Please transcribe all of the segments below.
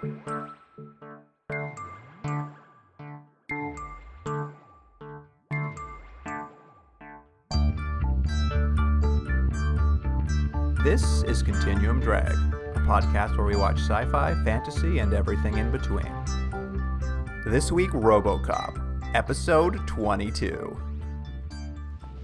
This is Continuum Drag, a podcast where we watch sci-fi, fantasy, and everything in between. This week, RoboCop, episode 22.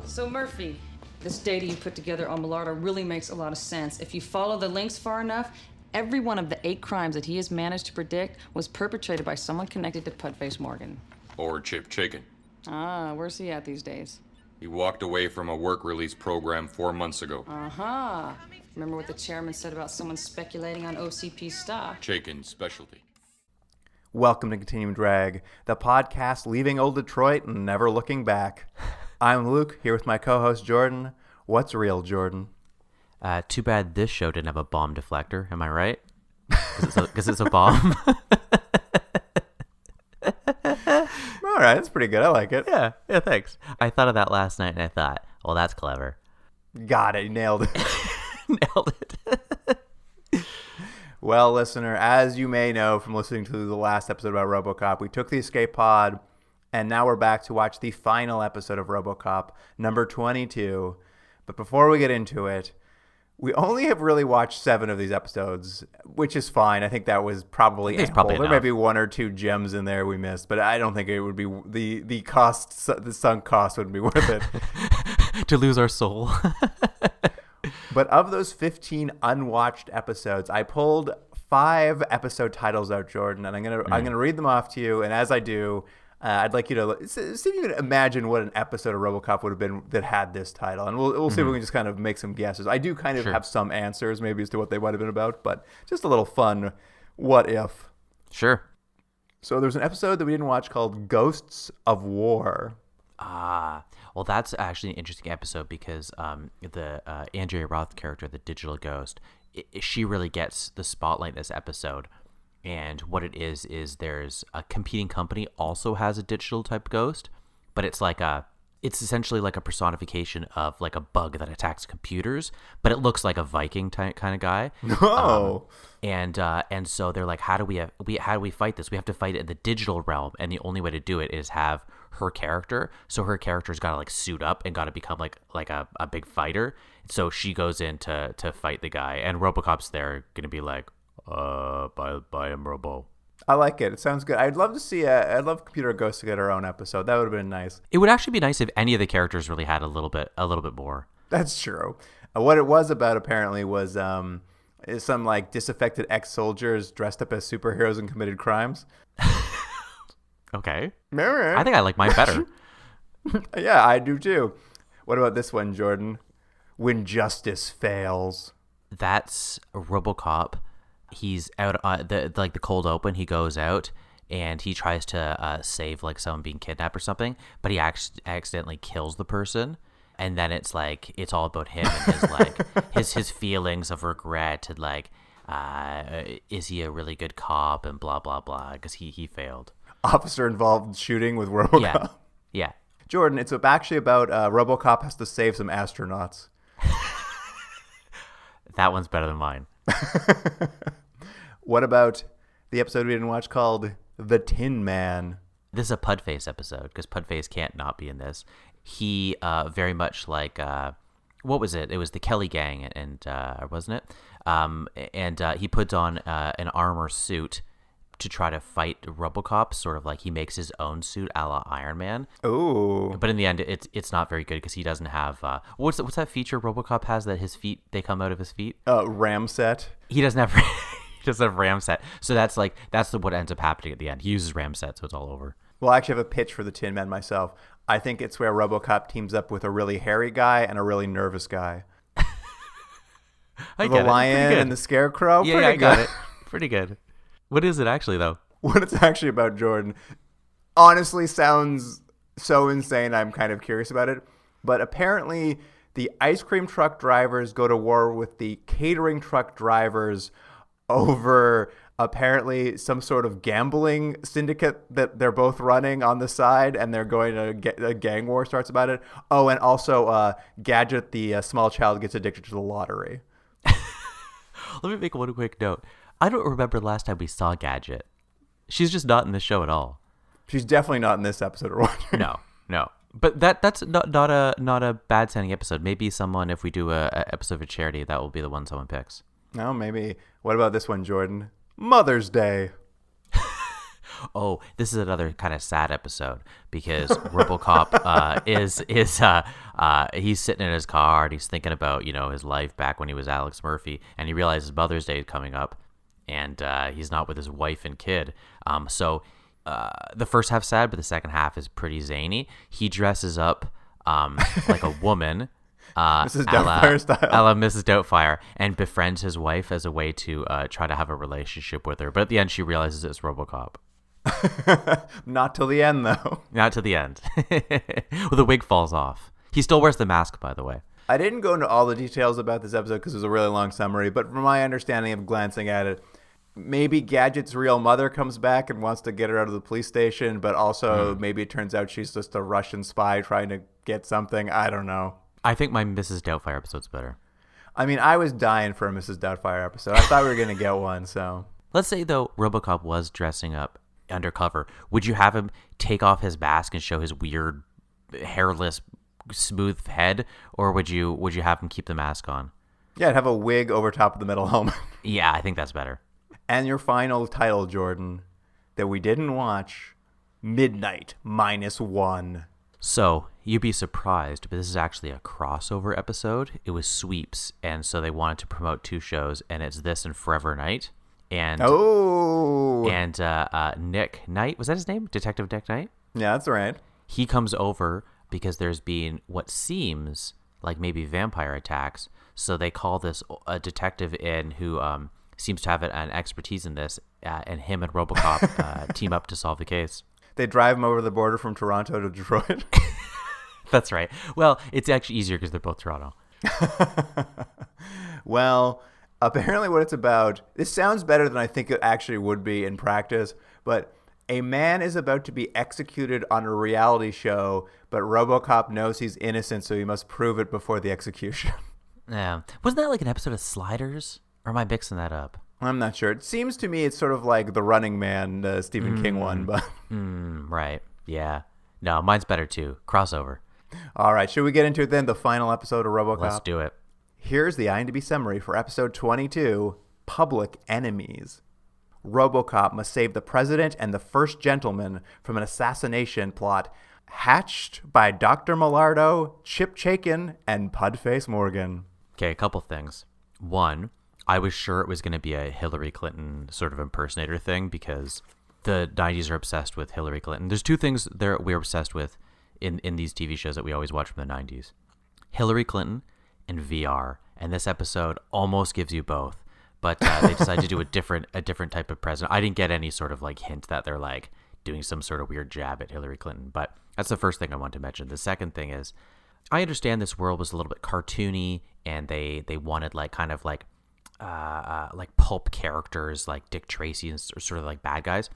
So Murphy, this data you put together on Millardo really makes a lot of sense. If you follow the links far enough, every one of the 8 crimes that he has managed to predict was perpetrated by someone connected to Putface Morgan. Or Chip Chicken. Ah, where's he at these days? He walked away from a work release program 4 months ago. Uh-huh. Remember what the chairman said about someone speculating on OCP stock? Chicken's specialty. Welcome to Continuum Drag, the podcast leaving old Detroit and never looking back. I'm Luke, here with my co-host Jordan. What's real, Jordan? Too bad this show didn't have a bomb deflector, am I right? Because it's a bomb. All right, that's pretty good. I like it. Yeah, thanks. I thought of that last night and I thought, well, that's clever. Got it. Nailed it. Nailed it. Well, listener, as you may know from listening to the last episode about RoboCop, we took the escape pod, and now we're back to watch the final episode of RoboCop, number 22. But before we get into it, we only have really watched 7 of these episodes, which is fine. I think that was probably ample. There may be 1 or 2 gems in there we missed, but I don't think it would be the sunk cost wouldn't be worth it. To lose our soul. But of those 15 unwatched episodes, I pulled 5 episode titles out, Jordan, and I'm gonna read them off to you. And as I do, I'd like you to see if you can imagine what an episode of RoboCop would have been that had this title, and we'll see if we can just kind of make some guesses. I do kind of have some answers, maybe as to what they might have been about, but just a little fun. What if? Sure. So there's an episode that we didn't watch called "Ghosts of War." Well, that's actually an interesting episode because the Andrea Roth character, the digital ghost, she really gets the spotlight in this episode. And what it is there's a competing company also has a digital type ghost, but it's essentially like a personification of like a bug that attacks computers, but it looks like a Viking type kind of guy. No. And so they're like, how do we fight this? We have to fight it in the digital realm, and the only way to do it is have her character. So her character's got to like suit up and got to become like a big fighter. So she goes in to fight the guy, and RoboCop's there gonna be like, buy him, Robo. I like it. It sounds good. I'd love to see I'd love Computer Ghost to get her own episode. That would have been nice. It would actually be nice if any of the characters really had a little bit more. That's true. What it was about apparently was some like disaffected ex-soldiers dressed up as superheroes and committed crimes. Okay. I think I like mine better. Yeah, I do too. What about this one, Jordan? When justice fails. That's RoboCop. He's out the cold open. He goes out and he tries to save like someone being kidnapped or something, but he accidentally kills the person. And then it's like it's all about him and his like his feelings of regret and like is he a really good cop and blah blah blah because he failed. Officer involved shooting with RoboCop. Yeah. Jordan, it's actually about RoboCop has to save some astronauts. That one's better than mine. What about the episode we didn't watch called The Tin Man? This is a Pudface episode because Pudface can't not be in this. He very much like what was it? It was the Kelly Gang, and wasn't it? And he puts on an armor suit to try to fight RoboCop. Sort of like he makes his own suit, a la Iron Man. Oh, but in the end, it's not very good because he doesn't have what's that feature RoboCop has that his feet they come out of his feet? Ram set. He doesn't have. He doesn't have ram set. So that's what ends up happening at the end. He uses ram set, so it's all over. Well, I actually have a pitch for the Tin Man myself. I think it's where RoboCop teams up with a really hairy guy and a really nervous guy. The lion and the scarecrow. Yeah, I got it. Pretty good. What is it actually, though? What it's actually about, Jordan, honestly sounds so insane. I'm kind of curious about it. But apparently, the ice cream truck drivers go to war with the catering truck drivers over apparently some sort of gambling syndicate that they're both running on the side, and they're going to get a gang war starts about it. Oh, and also Gadget, the small child, gets addicted to the lottery. Let me make one quick note. I don't remember the last time we saw Gadget. She's just not in the show at all. She's definitely not in this episode or what? No. But that's not a bad sounding episode. Maybe someone, if we do a episode of charity, that will be the one someone picks. No, maybe. What about this one, Jordan? Mother's Day. Oh, this is another kind of sad episode because RoboCop he's sitting in his car and he's thinking about his life back when he was Alex Murphy, and he realizes Mother's Day is coming up, and he's not with his wife and kid. So the first half's sad, but the second half is pretty zany. He dresses up like a woman. Mrs. Doubtfire style. A la Mrs. Doubtfire, and befriends his wife as a way to try to have a relationship with her. But at the end, she realizes it's RoboCop. Not till the end, though. Not to the end. Well, the wig falls off. He still wears the mask, by the way. I didn't go into all the details about this episode because it was a really long summary, but from my understanding of glancing at it, maybe Gadget's real mother comes back and wants to get her out of the police station, but also maybe it turns out she's just a Russian spy trying to get something. I don't know. I think my Mrs. Doubtfire episode's better. I mean, I was dying for a Mrs. Doubtfire episode. I thought we were going to get one, so. Let's say, though, RoboCop was dressing up undercover. Would you have him take off his mask and show his weird, hairless, smooth head, or would you have him keep the mask on? Yeah, I'd have a wig over top of the metal helmet. Yeah, I think that's better. And your final title, Jordan, that we didn't watch, Midnight -1. So, you'd be surprised, but this is actually a crossover episode. It was sweeps, and so they wanted to promote two shows, and it's this and Forever Knight. And Nick Knight, was that his name? Detective Nick Knight? Yeah, that's right. He comes over because there's been what seems like maybe vampire attacks. So they call this a detective in who seems to have an expertise in this, and him and RoboCop team up to solve the case. They drive him over the border from Toronto to Detroit. That's right. Well, it's actually easier because they're both Toronto. Well, apparently what it's about, this sounds better than I think it actually would be in practice, but a man is about to be executed on a reality show, but RoboCop knows he's innocent, so he must prove it before the execution. Yeah. Wasn't that like an episode of Sliders? Or am I mixing that up? I'm not sure. It seems to me it's sort of like The Running Man, the Stephen King one, but... Right. Yeah. No, mine's better too. Crossover. All right, should we get into it then, the final episode of RoboCop? Let's do it. Here's the IMDb summary for episode 22, Public Enemies. RoboCop must save the president and the first gentleman from an assassination plot hatched by Dr. Millardo, Chip Chaikin, and Pudface Morgan. Okay, a couple things. One, I was sure it was going to be a Hillary Clinton sort of impersonator thing because the 90s are obsessed with Hillary Clinton. There's two things we're obsessed with in these TV shows that we always watch from the 90s. Hillary Clinton and VR. And this episode almost gives you both. But they decided to do a different type of president. I didn't get any sort of like hint that they're like doing some sort of weird jab at Hillary Clinton. But that's the first thing I want to mention. The second thing is, I understand this world was a little bit cartoony, and they wanted like kind of like pulp characters like Dick Tracy and sort of like bad guys.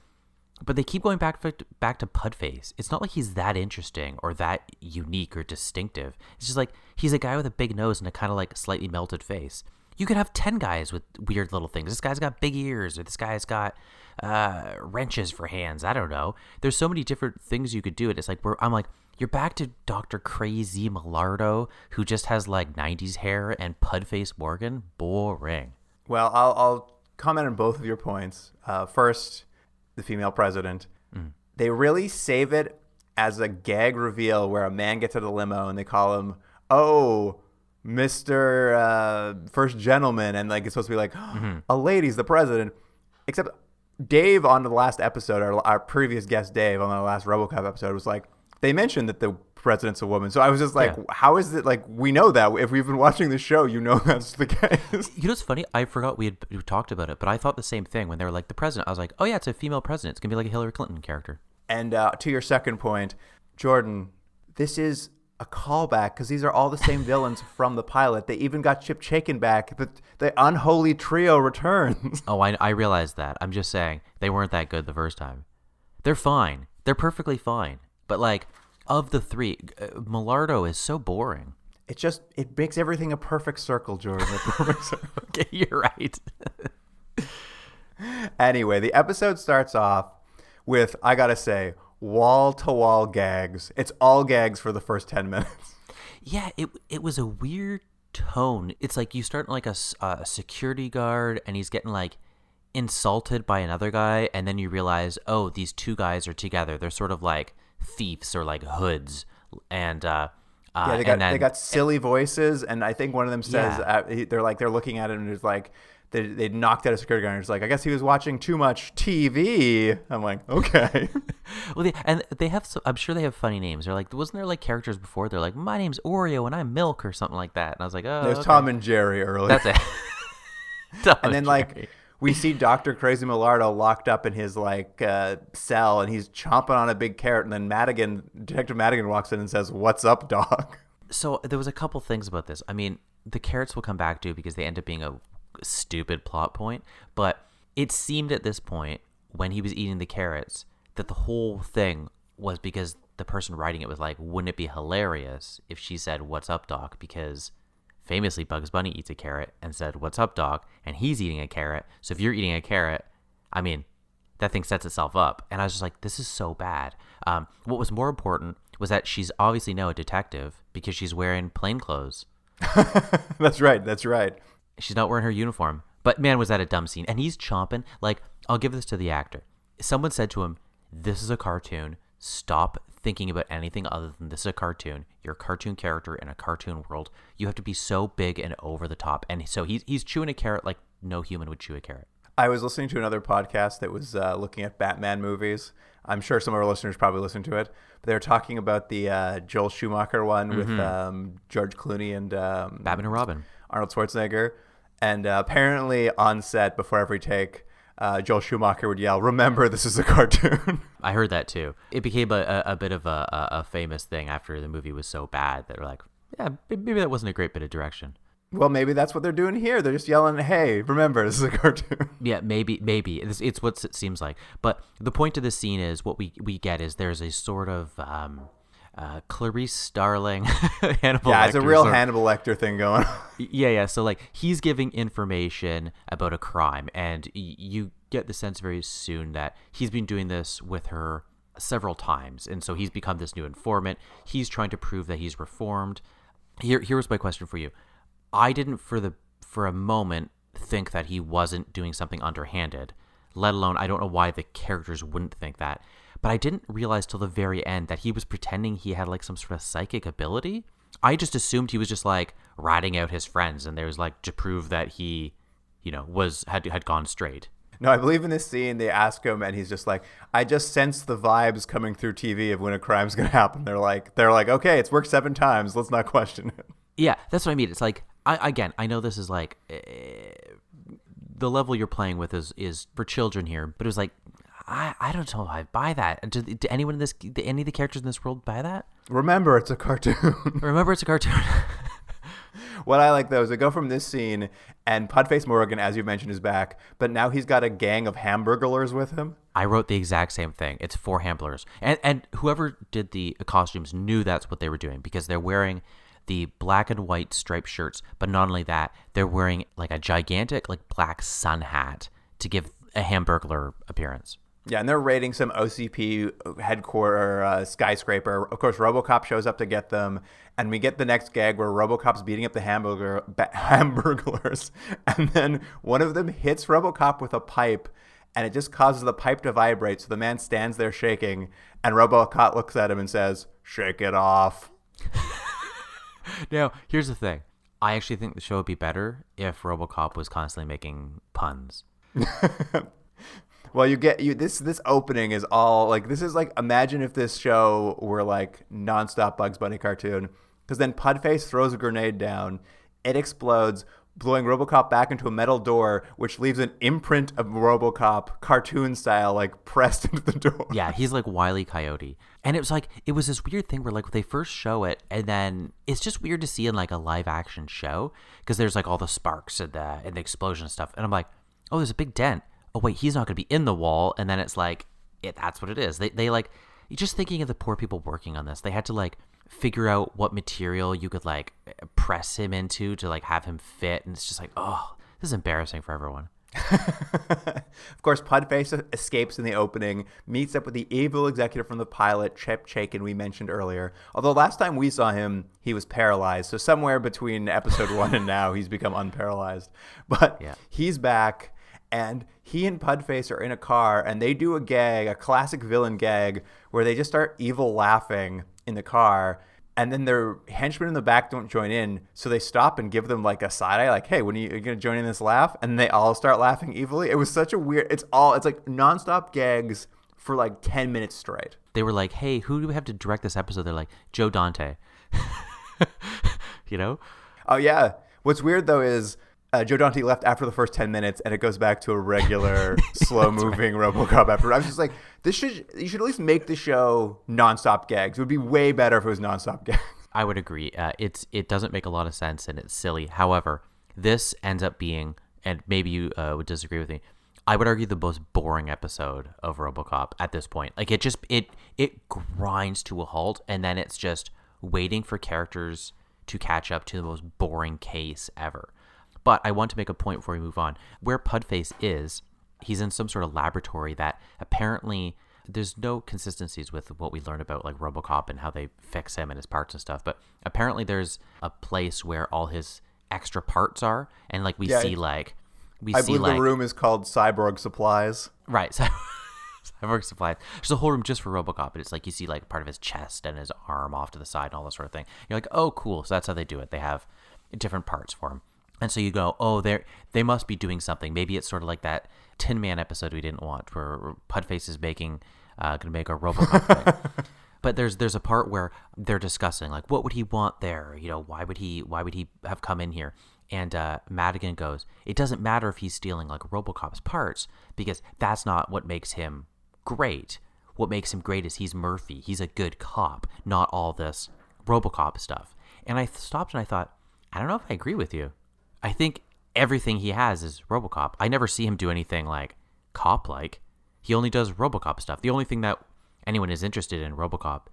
But they keep going back to Pudface. It's not like he's that interesting or that unique or distinctive. It's just like he's a guy with a big nose and a kind of like slightly melted face. You could have 10 guys with weird little things. This guy's got big ears, or this guy's got wrenches for hands. I don't know. There's so many different things you could do. It's like I'm like, you're back to Dr. Crazy Millardo, who just has like 90s hair, and Pudface Morgan. Boring. Well, I'll comment on both of your points. First, the female president. They really save it as a gag reveal where a man gets out of the limo and they call him, oh, Mr. First Gentleman, and like it's supposed to be like a lady's the president. Except Dave on the last episode, our previous guest Dave on the last RoboCop episode was like, they mentioned that the president's a woman. So I was just like, how is it like we know that if we've been watching the show, that's the case. You know what's funny? I forgot we talked about it, but I thought the same thing when they were like the president. I was like, oh yeah, it's a female president. It's gonna be like a Hillary Clinton character. And to your second point, Jordan, this is a callback because these are all the same villains from the pilot. They even got Chip Chaikin back. The unholy trio returns. Oh, I realized that. I'm just saying they weren't that good the first time. They're fine. They're perfectly fine. But like of the three, Millardo is so boring. It makes everything a perfect circle, Jordan. A perfect circle. Okay, you're right. Anyway, the episode starts off with, I gotta say, wall-to-wall gags. It's all gags for the first 10 minutes. Yeah, it was a weird tone. It's like you start like a security guard, and he's getting like insulted by another guy, and then you realize, oh, these two guys are together. They're sort of like thieves or like hoods, and they got silly voices, and I think one of them says they're looking at it and it's like they knocked out a security guard and it's like, I guess he was watching too much TV. I'm like, okay. Well, they have I'm sure they have funny names. They're like, wasn't there like characters before? They're like, my name's Oreo and I'm Milk or something like that. And I was like, oh, there's okay. Tom and Jerry earlier. That's it. And then like we see Dr. Crazy Millardo locked up in his like cell, and he's chomping on a big carrot, and then Detective Madigan walks in and says, "What's up, dog?" So there was a couple things about this. I mean, the carrots will come back to because they end up being a stupid plot point, but it seemed at this point when he was eating the carrots that the whole thing was because the person writing it was like, wouldn't it be hilarious if she said, "What's up, Doc?" Because famously Bugs Bunny eats a carrot and said, "What's up, Doc?" And he's eating a carrot. So if you're eating a carrot, I mean, that thing sets itself up. And I was just like, this is so bad. What was more important was that she's obviously now a detective because she's wearing plain clothes. That's right. She's not wearing her uniform. But man, was that a dumb scene. And he's chomping. Like, I'll give this to the actor. Someone said to him, this is a cartoon. Stop thinking about anything other than this is a cartoon. You're a cartoon character in a cartoon world. You have to be so big and over the top. And so he's chewing a carrot like no human would chew a carrot. I was listening to another podcast that was looking at Batman movies. I'm sure some of our listeners probably listened to it. But they were talking about the Joel Schumacher one with George Clooney and Batman and Robin. Arnold Schwarzenegger. And apparently on set, before every take, Joel Schumacher would yell, "Remember, this is a cartoon." I heard that too. It became a bit of a famous thing after the movie was so bad that we're like, yeah, maybe that wasn't a great bit of direction. Well, maybe that's what they're doing here. They're just yelling, "Hey, remember, this is a cartoon." Yeah, maybe. It's what it seems like. But the point of this scene is what we get is there's a sort of Clarice Starling, Hannibal Lecter. It's a real Hannibal Lecter thing going on. Yeah. So like he's giving information about a crime, and you get the sense very soon that he's been doing this with her several times, and so he's become this new informant. He's trying to prove that he's reformed. Here was my question for you. I didn't for a moment think that he wasn't doing something underhanded, let alone I don't know why the characters wouldn't think that. But I didn't realize till the very end that he was pretending he had like some sort of psychic ability. I just assumed he was just like ratting out his friends, and there was like to prove that he, had gone straight. No, I believe in this scene they ask him, and he's just like, "I just sense the vibes coming through TV of when a crime's gonna happen." They're like, okay, it's worked 7 times. Let's not question it. Yeah, that's what I mean. It's like I know this is like the level you're playing with is for children here, but it was like. I don't know if I buy that. Do anyone in any of the characters in this world buy that? Remember, it's a cartoon. Remember, it's a cartoon. What I like, though, is they go from this scene, and Pudface Morgan, as you mentioned, is back, but now he's got a gang of hamburglers with him. I wrote the exact same thing. It's 4 hamburglers. And whoever did the costumes knew that's what they were doing because they're wearing the black and white striped shirts, but not only that, they're wearing like a gigantic like black sun hat to give a hamburglar appearance. Yeah, and they're raiding some OCP headquarter skyscraper. Of course, RoboCop shows up to get them, and we get the next gag where RoboCop's beating up the hamburglers, and then one of them hits RoboCop with a pipe, and it just causes the pipe to vibrate, so the man stands there shaking, and RoboCop looks at him and says, "Shake it off." Now, here's the thing. I actually think the show would be better if RoboCop was constantly making puns. Well, this opening is all like, this is like, imagine if this show were like nonstop Bugs Bunny cartoon, because then Pudface throws a grenade down, it explodes, blowing RoboCop back into a metal door, which leaves an imprint of RoboCop cartoon style like pressed into the door. Yeah, he's like Wile E. Coyote. And it was this weird thing where like they first show it, and then it's just weird to see in like a live action show because there's like all the sparks and the explosion and stuff, and I'm like, oh, there's a big dent. Oh wait, he's not going to be in the wall, and then it's like, that's what it is. They like, just thinking of the poor people working on this, they had to like figure out what material you could like press him into to like have him fit, and it's just like, oh, this is embarrassing for everyone. Of course, Pudface escapes in the opening, meets up with the evil executive from the pilot, Chip Chaikin, we mentioned earlier. Although last time we saw him, he was paralyzed. So somewhere between episode 1 and now, he's become unparalyzed. But he's back, and he and Pudface are in a car, and they do a gag, a classic villain gag, where they just start evil laughing in the car. And then their henchmen in the back don't join in, so they stop and give them like a side eye, like, "Hey, when are you going to join in this laugh?" And they all start laughing evilly. It was such a weird. It's like nonstop gags for like 10 minutes straight. They were like, "Hey, who do we have to direct this episode?" They're like, "Joe Dante." You know? Oh yeah. What's weird though is Joe Dante left after the first 10 minutes, and it goes back to a regular slow-moving RoboCop episode. I was just like, you should at least make the show nonstop gags. It would be way better if it was nonstop gags. I would agree. It doesn't make a lot of sense, and it's silly. However, this ends up being, and maybe you would disagree with me, I would argue the most boring episode of RoboCop at this point. Like it grinds to a halt, and then it's just waiting for characters to catch up to the most boring case ever. But I want to make a point before we move on. Where Pudface is, he's in some sort of laboratory that apparently there's no consistencies with what we learned about like RoboCop and how they fix him and his parts and stuff. But apparently there's a place where all his extra parts are, and like I believe the room is called Cyborg Supplies. Right. Cyborg Supplies. There's a whole room just for RoboCop, and it's like you see like part of his chest and his arm off to the side and all that sort of thing. You're like, oh, cool. So that's how they do it. They have different parts for him. And so you go, oh, they must be doing something. Maybe it's sort of like that Tin Man episode we didn't watch, where Pudface is going to make a RoboCop thing. But there's a part where they're discussing like, what would he want there? You know, why would he have come in here? And Madigan goes, it doesn't matter if he's stealing like RoboCop's parts, because that's not what makes him great. What makes him great is he's Murphy. He's a good cop, not all this RoboCop stuff. And I stopped and I thought, I don't know if I agree with you. I think everything he has is RoboCop. I never see him do anything like cop-like. He only does RoboCop stuff. The only thing that anyone is interested in RoboCop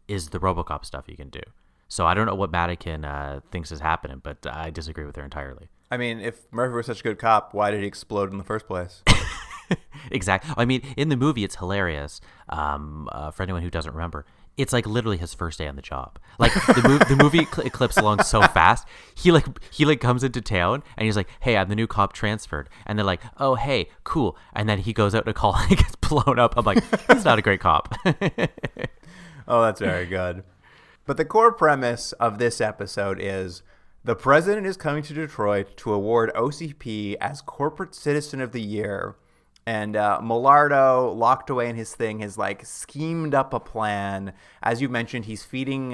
is the RoboCop stuff he can do. So I don't know what Madigan thinks is happening, but I disagree with her entirely. I mean, if Murphy was such a good cop, why did he explode in the first place? Exactly. I mean, in the movie, it's hilarious. For anyone who doesn't remember, it's like literally his first day on the job. Like the movie clips along so fast. He comes into town and he's like, "Hey, I'm the new cop transferred," and they're like, "Oh, hey, cool." And then he goes out to call and he gets blown up. I'm like, he's not a great cop. Oh, that's very good. But the core premise of this episode is the president is coming to Detroit to award OCP as Corporate Citizen of the Year. And Millardo, locked away in his thing, has like schemed up a plan. As you mentioned, he's feeding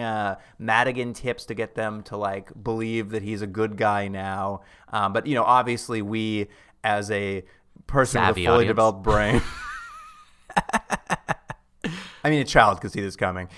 Madigan tips to get them to like believe that he's a good guy now. But you know, obviously, we as a person with a fully developed brain, I mean, a child could see this coming.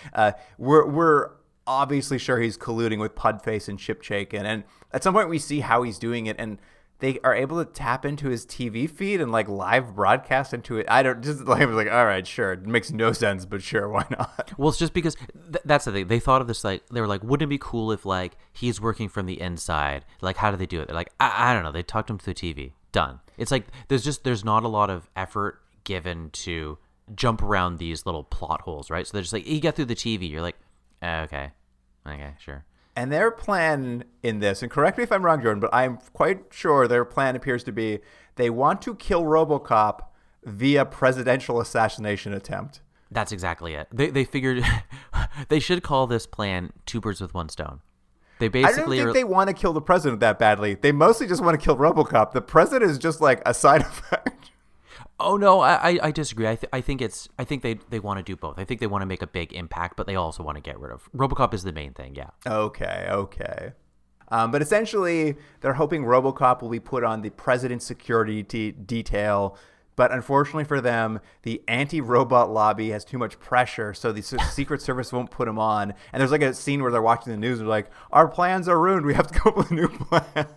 We're obviously sure he's colluding with Pudface and Chip Chaikin, and at some point we see how he's doing it, and they are able to tap into his TV feed and like live broadcast into it. I was like, all right, sure. It makes no sense, but sure, why not? Well, it's just because that's the thing. They thought of this, like, they were like, wouldn't it be cool if like he's working from the inside? Like, how do they do it? They're like, I don't know. They talked him through the TV. Done. It's like there's not a lot of effort given to jump around these little plot holes, right? So they're just like, you get through the TV. You're like, okay, sure. And their plan in this, and correct me if I'm wrong, Jordan, but I'm quite sure their plan appears to be they want to kill RoboCop via presidential assassination attempt. That's exactly it. They figured they should call this plan two birds with one stone. They basically I don't think they want to kill the president that badly. They mostly just want to kill RoboCop. The president is just like a side effect. Oh no, I disagree. I think they want to do both. I think they want to make a big impact, but they also want to get rid of RoboCop is the main thing. Yeah. Okay. But essentially, they're hoping RoboCop will be put on the president's security detail. But unfortunately for them, the anti-robot lobby has too much pressure, so the Secret Service won't put him on. And there's like a scene where they're watching the news and they're like, our plans are ruined. We have to come up with a new plan.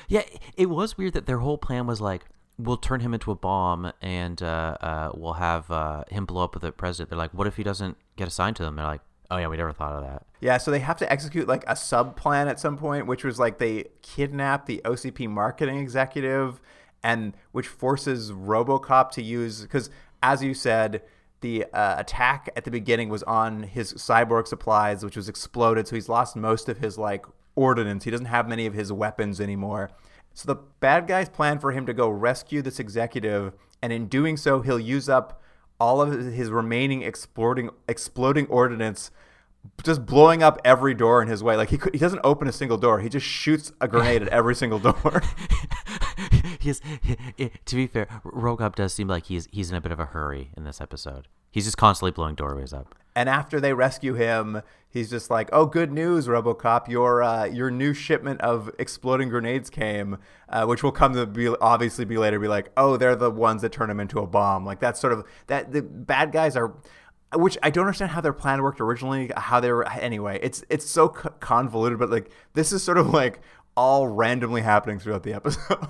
Yeah, it was weird that their whole plan was like, we'll turn him into a bomb and we'll have him blow up with the president. They're like, what if he doesn't get assigned to them? They're like, oh yeah, we never thought of that. Yeah, so they have to execute like a sub plan at some point, which was like they kidnap the OCP marketing executive and which forces RoboCop to use, because as you said, the attack at the beginning was on his cyborg supplies, which was exploded, so he's lost most of his like ordnance. He doesn't have many of his weapons anymore. So the bad guys plan for him to go rescue this executive, and in doing so, he'll use up all of his remaining exploding ordnance, just blowing up every door in his way. Like he doesn't open a single door. He just shoots a grenade at every single door. To be fair, RoboCop does seem like he's in a bit of a hurry in this episode. He's just constantly blowing doorways up. And after they rescue him, he's just like, "Oh, good news, RoboCop! Your new shipment of exploding grenades came," which will come to be later. Be like, "Oh, they're the ones that turn him into a bomb." Like that's sort of that. The bad guys are, which I don't understand how their plan worked originally. How they were anyway. It's so convoluted, but like this is sort of like all randomly happening throughout the episode.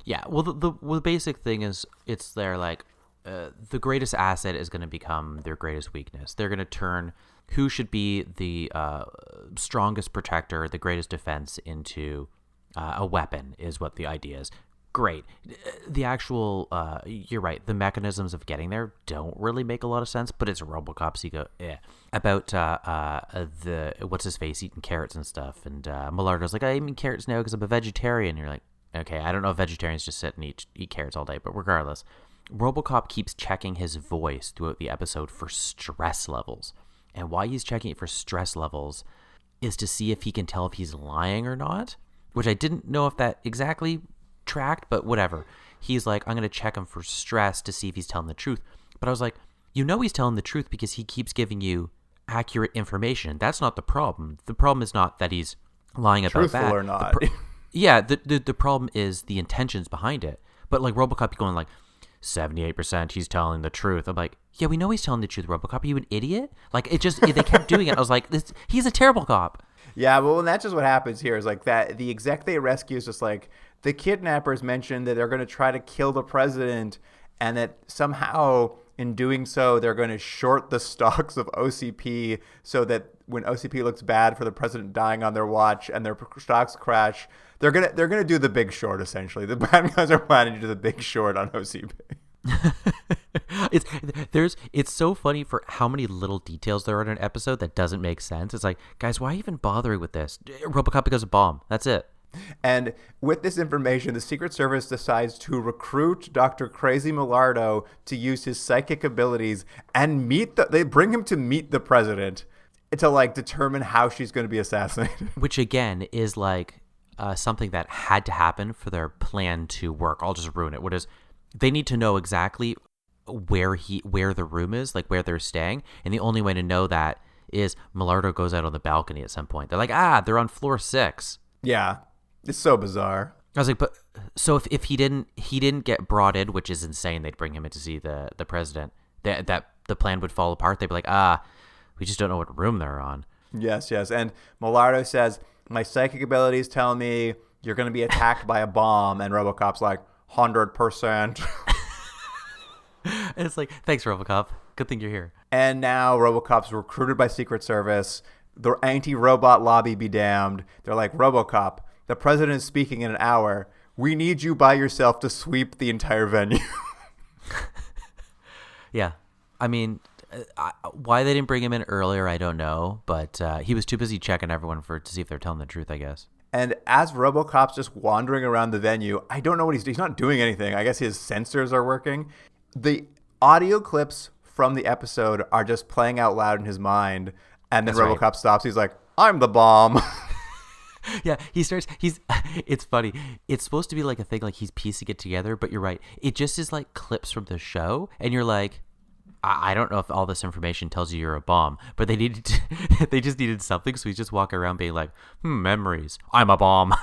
Yeah. Well, the basic thing is it's their like. The greatest asset is going to become their greatest weakness. They're going to turn who should be the strongest protector, the greatest defense into a weapon is what the idea is. Great. The actual, you're right, the mechanisms of getting there don't really make a lot of sense, but it's RoboCop, so you go, eh. About the, what's his face, eating carrots and stuff, and Millardo's like, I eat carrots now because I'm a vegetarian. And you're like, okay, I don't know if vegetarians just sit and eat carrots all day, but regardless. RoboCop keeps checking his voice throughout the episode for stress levels. And why he's checking it for stress levels is to see if he can tell if he's lying or not, which I didn't know if that exactly tracked, but whatever. He's like, I'm going to check him for stress to see if he's telling the truth. But I was like, he's telling the truth because he keeps giving you accurate information. That's not the problem. The problem is not that he's lying about Truthful that. or not. The problem is the intentions behind it. But like RoboCop going like, 78% he's telling the truth. I'm like, yeah, we know he's telling the truth, RoboCop. Are you an idiot? Like, it just, they kept doing it. I was like, he's a terrible cop. Yeah, well, and that's just what happens here is like that the exec they rescue is just like the kidnappers mentioned that they're going to try to kill the president, and that somehow in doing so, they're going to short the stocks of OCP so that when OCP looks bad for the president dying on their watch and their stocks crash, they're gonna do the big short. Essentially, the bad guys are planning to do the big short on OCP. It's so funny for how many little details there are in an episode that doesn't make sense. It's like, guys, why even bothering with this? RoboCop becomes a bomb. That's it. And with this information, the Secret Service decides to recruit Dr. Crazy Millardo to use his psychic abilities and they bring him to meet the president to like determine how she's going to be assassinated. Which again is like something that had to happen for their plan to work. I'll just ruin it. What is they need to know exactly where the room is, like where they're staying, and the only way to know that is Millardo goes out on the balcony at some point. They're like, they're on floor 6. Yeah. It's so bizarre. I was like, but so if he didn't get brought in, which is insane, they'd bring him in to see the president, that the plan would fall apart. They'd be like, we just don't know what room they're on. Yes. And Millardo says, my psychic abilities tell me you're going to be attacked by a bomb. And RoboCop's like, 100%. And it's like, thanks, RoboCop. Good thing you're here. And now RoboCop's recruited by Secret Service. The anti-robot lobby be damned. They're like, RoboCop, the president is speaking in an hour. We need you by yourself to sweep the entire venue. Yeah. I mean, why they didn't bring him in earlier, I don't know. But he was too busy checking everyone to see if they're telling the truth, I guess. And as RoboCop's just wandering around the venue, I don't know what he's not doing anything. I guess his sensors are working. The audio clips from the episode are just playing out loud in his mind. And then RoboCop stops. He's like, I'm the bomb. Yeah, it's funny. It's supposed to be like a thing, like he's piecing it together, but you're right. It just is like clips from the show, and you're like, I don't know if all this information tells you you're a bomb, but they just needed something, so he's just walking around being like, memories. I'm a bomb.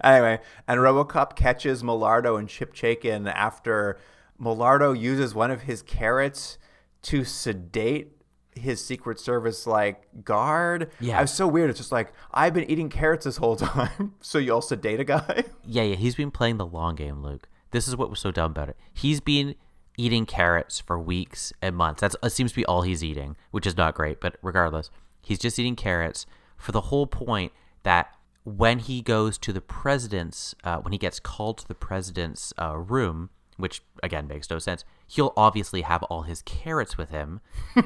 Anyway, and RoboCop catches Millardo and Chip Chaikin after Millardo uses one of his carrots to sedate his Secret Service like guard. Yeah, it was so weird. It's just like, I've been eating carrots this whole time, so you'll sedate a guy. Yeah, he's been playing the long game, Luke. This is what was so dumb about it. He's been eating carrots for weeks and months. It seems to be all he's eating, which is not great, but regardless, he's just eating carrots for the whole point that when he goes to the president's, when he gets called to the president's room, which again makes no sense, he'll obviously have all his carrots with him,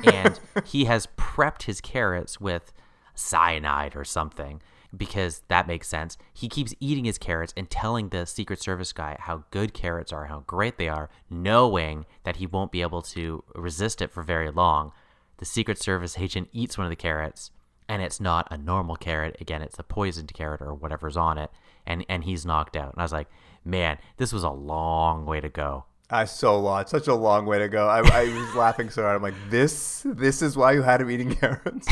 and he has prepped his carrots with cyanide or something, because that makes sense. He keeps eating his carrots and telling the Secret Service guy how good carrots are, how great they are, knowing that he won't be able to resist it for very long. The Secret Service agent eats one of the carrots, and it's not a normal carrot. Again, it's a poisoned carrot or whatever's on it, and he's knocked out. And I was like, man, this was a long way to go. Such a long way to go. I was laughing so hard. I'm like, this is why you had him eating carrots?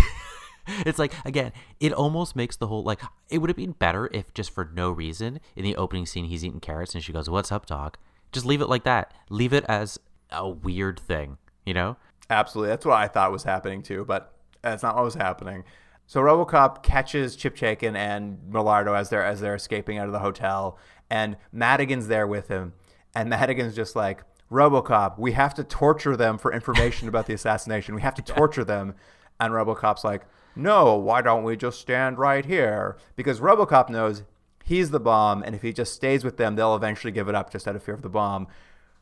It's like, again, it almost makes the whole, like, it would have been better if just for no reason in the opening scene he's eating carrots and she goes, "What's up, Doc?" Just leave it like that. Leave it as a weird thing, you know? Absolutely. That's what I thought was happening too, but that's not what was happening. So RoboCop catches Chip Chaikin and Millardo as they're escaping out of the hotel, and Madigan's there with him. And Madigan's just like, "RoboCop, we have to torture them for information about the assassination. We have to torture them." And RoboCop's like, "No, why don't we just stand right here?" Because RoboCop knows he's the bomb, and if he just stays with them, they'll eventually give it up just out of fear of the bomb.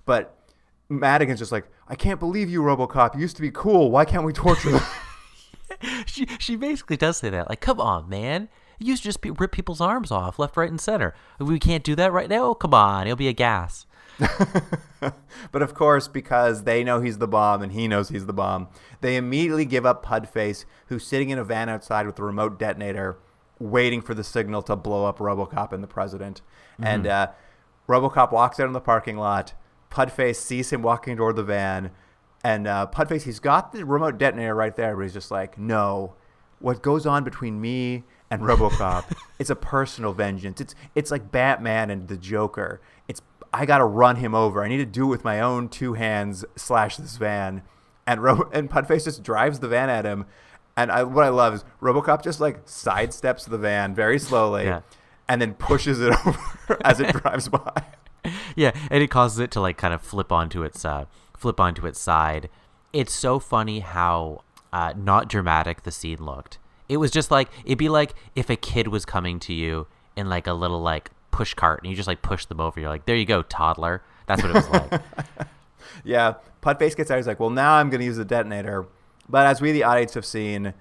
But Madigan's just like, "I can't believe you, RoboCop. You used to be cool. Why can't we torture them?" She basically does say that. Like, come on, man. You used to just rip people's arms off left, right, and center. We can't do that right now? Oh, come on. It'll be a gas. But of course, because they know he's the bomb and he knows he's the bomb, they immediately give up Pudface, who's sitting in a van outside with the remote detonator, waiting for the signal to blow up RoboCop and the president. Mm-hmm. And RoboCop walks out in the parking lot. Pudface sees him walking toward the van. And Pudface, he's got the remote detonator right there, but he's just like, "No, what goes on between me and RoboCop, it's a personal vengeance. It's like Batman and the Joker. I got to run him over. I need to do it with my own two hands / this van." And Pudface just drives the van at him. And what I love is RoboCop just like sidesteps the van very slowly, and then pushes it over as it drives by. Yeah, and it causes it to like kind of flip onto its side. It's so funny how not dramatic the scene looked. It was just like, it'd be like if a kid was coming to you in like a little like push cart and you just like push them over. You're like, "There you go, toddler." That's what it was like. Yeah, Pudface gets out. He's like, "Well, now I'm going to use the detonator." But as we, the audience, have seen,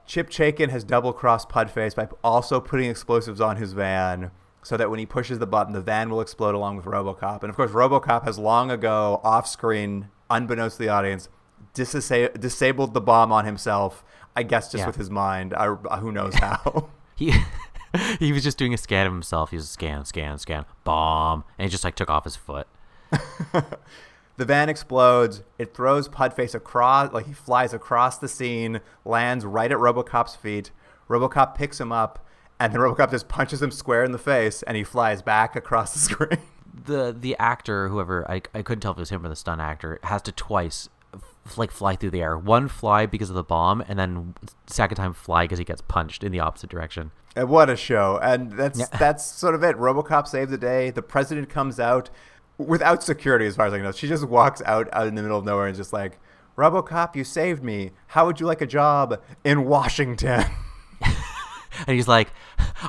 Chip Chaikin has double-crossed Pudface by also putting explosives on his van so that when he pushes the button, the van will explode along with RoboCop. And of course, RoboCop has long ago, off-screen, unbeknownst to the audience, disabled the bomb on himself. I guess just with his mind. Who knows how. He was just doing a scan of himself. He was scan, bomb, and he just like took off his foot. The van explodes. It throws Pudface across, like he flies across the scene, lands right at RoboCop's feet. RoboCop picks him up, and then RoboCop just punches him square in the face, and he flies back across the screen. The actor, whoever, I couldn't tell if it was him or the stunt actor, has to twice like fly through the air. One fly because of the bomb, and then second time fly because he gets punched in the opposite direction. And what a show. And that's sort of it. RoboCop saved the day. The president comes out without security, as far as I know. She just walks out in the middle of nowhere and just like, "RoboCop, you saved me. How would you like a job in Washington?" And he's like,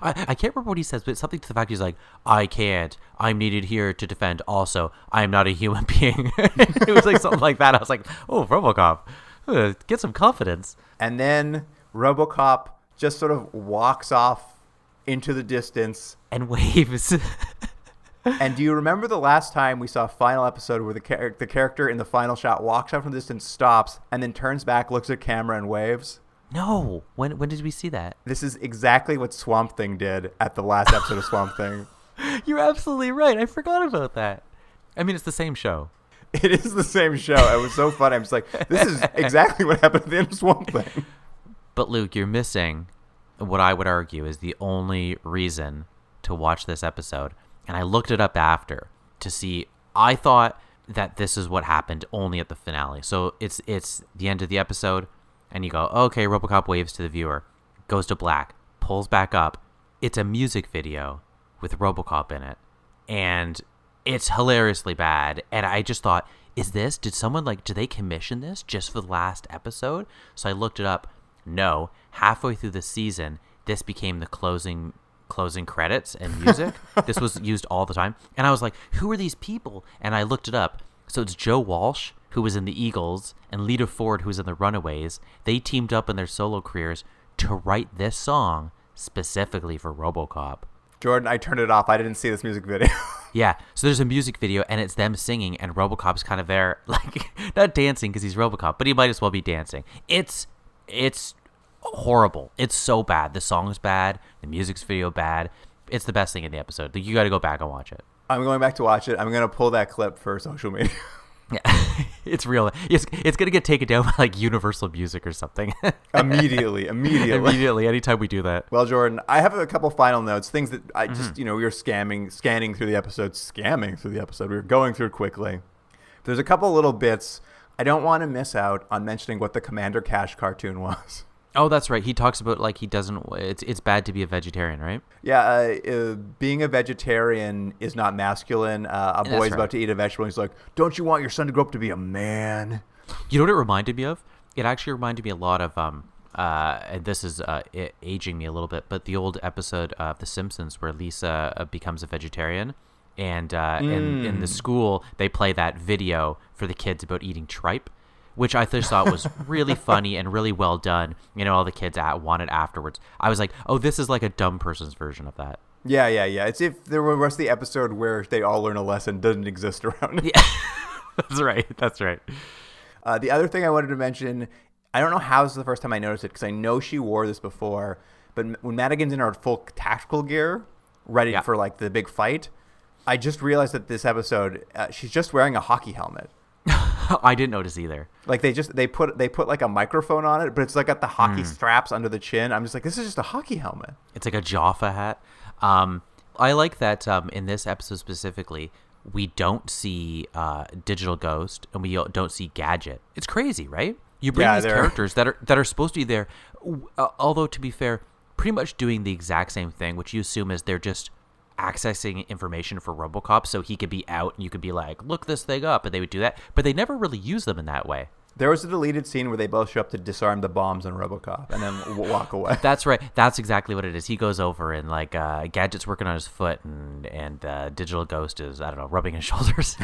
I can't remember what he says, but something to the fact he's like, "I can't. I'm needed here to defend. Also, I am not a human being." It was like something like that. I was like, "Oh, RoboCop, get some confidence." And then RoboCop just sort of walks off into the distance and waves. And do you remember the last time we saw a final episode where the character in the final shot walks out from the distance, stops, and then turns back, looks at camera, and waves? No. When did we see that? This is exactly what Swamp Thing did at the last episode of Swamp Thing. You're absolutely right. I forgot about that. I mean, it's the same show. It is the same show. It was so funny. I'm just like, this is exactly what happened at the end of Swamp Thing. But Luke, you're missing what I would argue is the only reason to watch this episode. And I looked it up after to see. I thought that this is what happened only at the finale. So it's the end of the episode, and you go, "Okay, RoboCop waves to the viewer, goes to black, pulls back up. It's a music video with RoboCop in it, and it's hilariously bad." And I just thought, did someone did they commission this just for the last episode? So I looked it up. No, halfway through the season, this became the closing closing credits and music. This was used all the time. And I was like, who are these people? And I looked it up. So it's Joe Walsh, who was in the Eagles, and Lita Ford, who was in the Runaways. They teamed up in their solo careers to write this song specifically for RoboCop. Jordan, I turned it off. I didn't see this music video. Yeah, so there's a music video, and it's them singing, and RoboCop's kind of there, like, not dancing because he's RoboCop, but he might as well be dancing. It's horrible. It's so bad. The song's bad. The music's video bad. It's the best thing in the episode. You got to go back and watch it. I'm going back to watch it. I'm going to pull that clip for social media. Yeah, it's real. It's going to get taken down by like Universal Music or something. Immediately. Anytime we do that. Well, Jordan, I have a couple final notes, things that I just, we were scanning through the episode. We were going through quickly. There's a couple little bits. I don't want to miss out on mentioning what the Commander Cash cartoon was. Oh, that's right. He talks about like he doesn't. It's bad to be a vegetarian, right? Yeah, being a vegetarian is not masculine. A boy's about to eat a vegetable, and he's like, "Don't you want your son to grow up to be a man?" You know what it reminded me of? It actually reminded me a lot of and this is aging me a little bit, but the old episode of The Simpsons where Lisa becomes a vegetarian, and in the school they play that video for the kids about eating tripe, which I just thought was really funny and really well done. All the kids wanted afterwards. I was like, oh, this is like a dumb person's version of that. Yeah. It's if the rest of the episode where they all learn a lesson doesn't exist around it. Yeah. That's right. The other thing I wanted to mention, I don't know how this is the first time I noticed it because I know she wore this before, but when Madigan's in her full tactical gear, ready for like the big fight, I just realized that this episode, she's just wearing a hockey helmet. I didn't notice either. Like they put like a microphone on it, but it's like got the hockey straps under the chin. I'm just like, this is just a hockey helmet. It's like a Jaffa hat. I like that in this episode specifically, we don't see Digital Ghost and we don't see Gadget. It's crazy, right? You bring these characters that are supposed to be there, although to be fair, pretty much doing the exact same thing, which you assume is they're just accessing information for RoboCop so he could be out and you could be like, look this thing up, and they would do that, but they never really use them in that way. There was a deleted scene where they both show up to disarm the bombs on RoboCop and then walk away. That's right. That's exactly what it is. He goes over and like Gadget's working on his foot and Digital Ghost is, I don't know, rubbing his shoulders.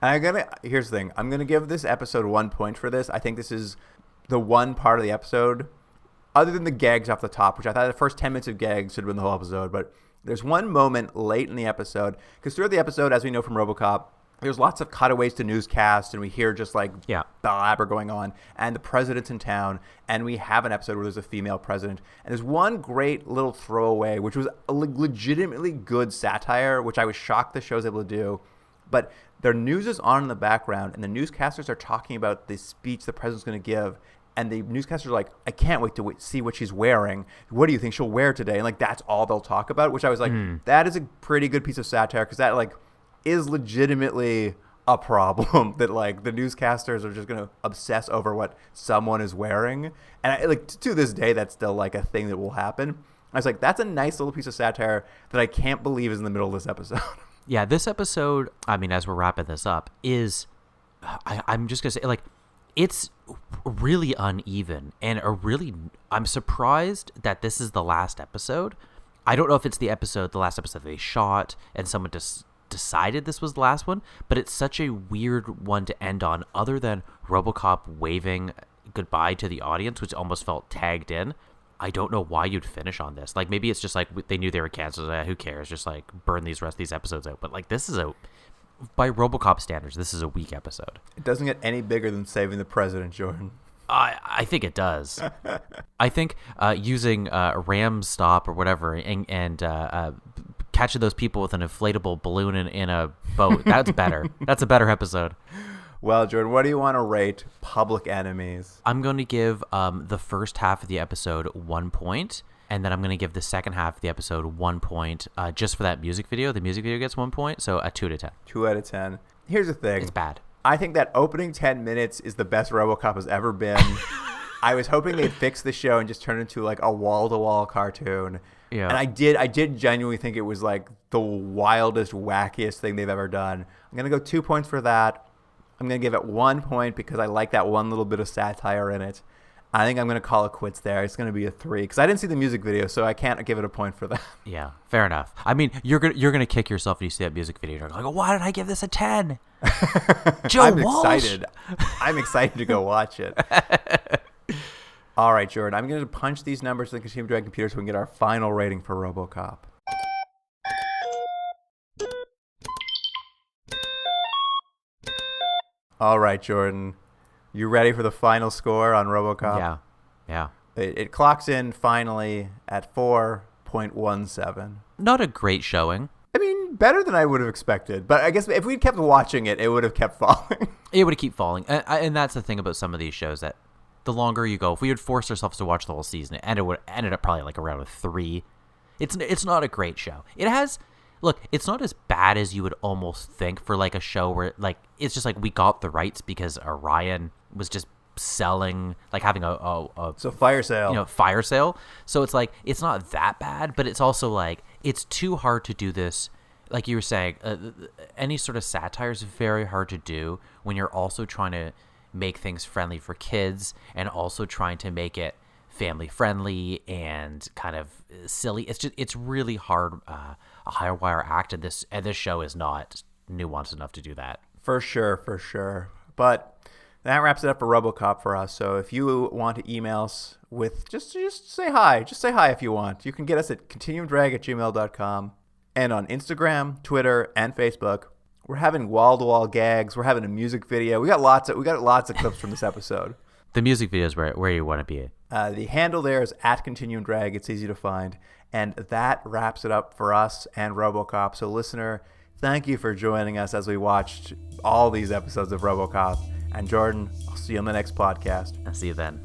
Here's the thing. I'm gonna give this episode 1 point for this. I think this is the one part of the episode, other than the gags off the top, which I thought the first 10 minutes of gags should have been the whole episode, but there's one moment late in the episode, because throughout the episode, as we know from RoboCop, there's lots of cutaways to newscasts, and we hear just like blabber going on, and the president's in town, and we have an episode where there's a female president, and there's one great little throwaway, which was a legitimately good satire, which I was shocked the show's able to do, but their news is on in the background, and the newscasters are talking about the speech the president's going to give, and the newscasters are like, I can't wait to see what she's wearing. What do you think she'll wear today? And like, that's all they'll talk about, which I was like, that is a pretty good piece of satire, because that like is legitimately a problem that like the newscasters are just going to obsess over what someone is wearing. And like to this day, that's still like a thing that will happen. I was like, that's a nice little piece of satire that I can't believe is in the middle of this episode. Yeah, this episode, I mean, as we're wrapping this up, is, I'm just going to say, like, it's really uneven and I'm surprised that this is the last episode. I don't know if it's the last episode they shot and someone just decided this was the last one, but it's such a weird one to end on, other than RoboCop waving goodbye to the audience, which almost felt tagged in. I don't know why you'd finish on this. Like, maybe it's just like they knew they were canceled. Who cares? Just like burn these rest of these episodes out. But like, this is by RoboCop standards, this is a weak episode. It doesn't get any bigger than saving the president, Jordan. I think it does. I think using Ram Stop or whatever and catching those people with an inflatable balloon in a boat, that's better. That's a better episode. Well, Jordan, what do you want to rate Public Enemies? I'm going to give the first half of the episode 1 point, and then I'm going to give the second half of the episode 1 point just for that music video. The music video gets 1 point, so a 2 out of 10. 2 out of 10. Here's the thing. It's bad. I think that opening 10 minutes is the best RoboCop has ever been. I was hoping they'd fix the show and just turn it into like a wall-to-wall cartoon. Yeah. And I did genuinely think it was like the wildest, wackiest thing they've ever done. I'm going to go 2 points for that. I'm going to give it 1 point because I like that one little bit of satire in it. I think I'm going to call it quits there. It's going to be a 3 because I didn't see the music video, so I can't give it a point for that. Yeah, fair enough. I mean, you're gonna kick yourself when you see that music video. You're like, why did I give this a 10? Joe I'm Walsh? excited. I'm excited to go watch it. All right, Jordan. I'm going to punch these numbers in the Continuum Drag computer so we can get our final rating for RoboCop. All right, Jordan. You ready for the final score on RoboCop? Yeah. It clocks in finally at 4.17. Not a great showing. I mean, better than I would have expected. But I guess if we'd kept watching it, it would have kept falling. It would keep falling. And that's the thing about some of these shows, that the longer you go, if we had forced ourselves to watch the whole season, it would ended up probably like around a 3. It's not a great show. It has... Look, it's not as bad as you would almost think for like a show where like it's just like we got the rights because Orion was just selling, like having So fire sale. Fire sale. So it's like it's not that bad, but it's also like it's too hard to do this. Like you were saying, any sort of satire is very hard to do when you're also trying to make things friendly for kids and also trying to make it family friendly and kind of silly. It's really hard, a higher wire act, and this show is not nuanced enough to do that. For sure. But that wraps it up for RoboCop for us. So if you want to email us with just say hi. Just say hi if you want. You can get us at continuumdrag@gmail.com and on Instagram, Twitter, and Facebook. We're having wall-to-wall gags. We're having a music video. We got lots of clips from this episode. The music video is where you want to be. The handle there is @continuumdrag. It's easy to find. And that wraps it up for us and RoboCop. So listener, thank you for joining us as we watched all these episodes of RoboCop. And Jordan, I'll see you on the next podcast. I'll see you then.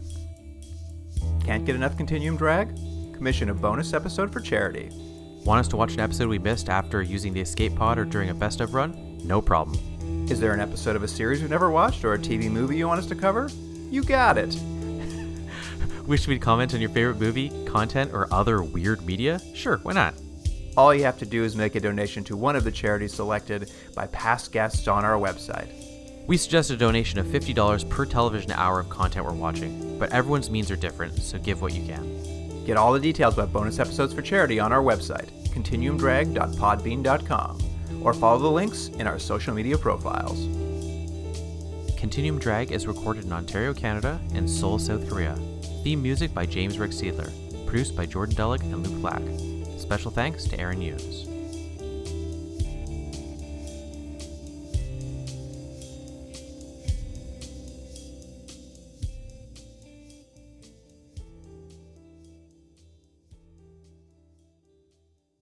Can't get enough Continuum Drag? Commission a bonus episode for charity. Want us to watch an episode we missed after using the escape pod or during a best of run? No problem. Is there an episode of a series we've never watched or a TV movie you want us to cover? You got it. Wish we'd comment on your favorite movie, content, or other weird media? Sure, why not? All you have to do is make a donation to one of the charities selected by past guests on our website. We suggest a donation of $50 per television hour of content we're watching, but everyone's means are different, so give what you can. Get all the details about bonus episodes for charity on our website, continuumdrag.podbean.com, or follow the links in our social media profiles. Continuum Drag is recorded in Ontario, Canada, and Seoul, South Korea. Theme music by James Rick Seidler. Produced by Jordan Dullock and Luke Black. Special thanks to Aaron Hughes.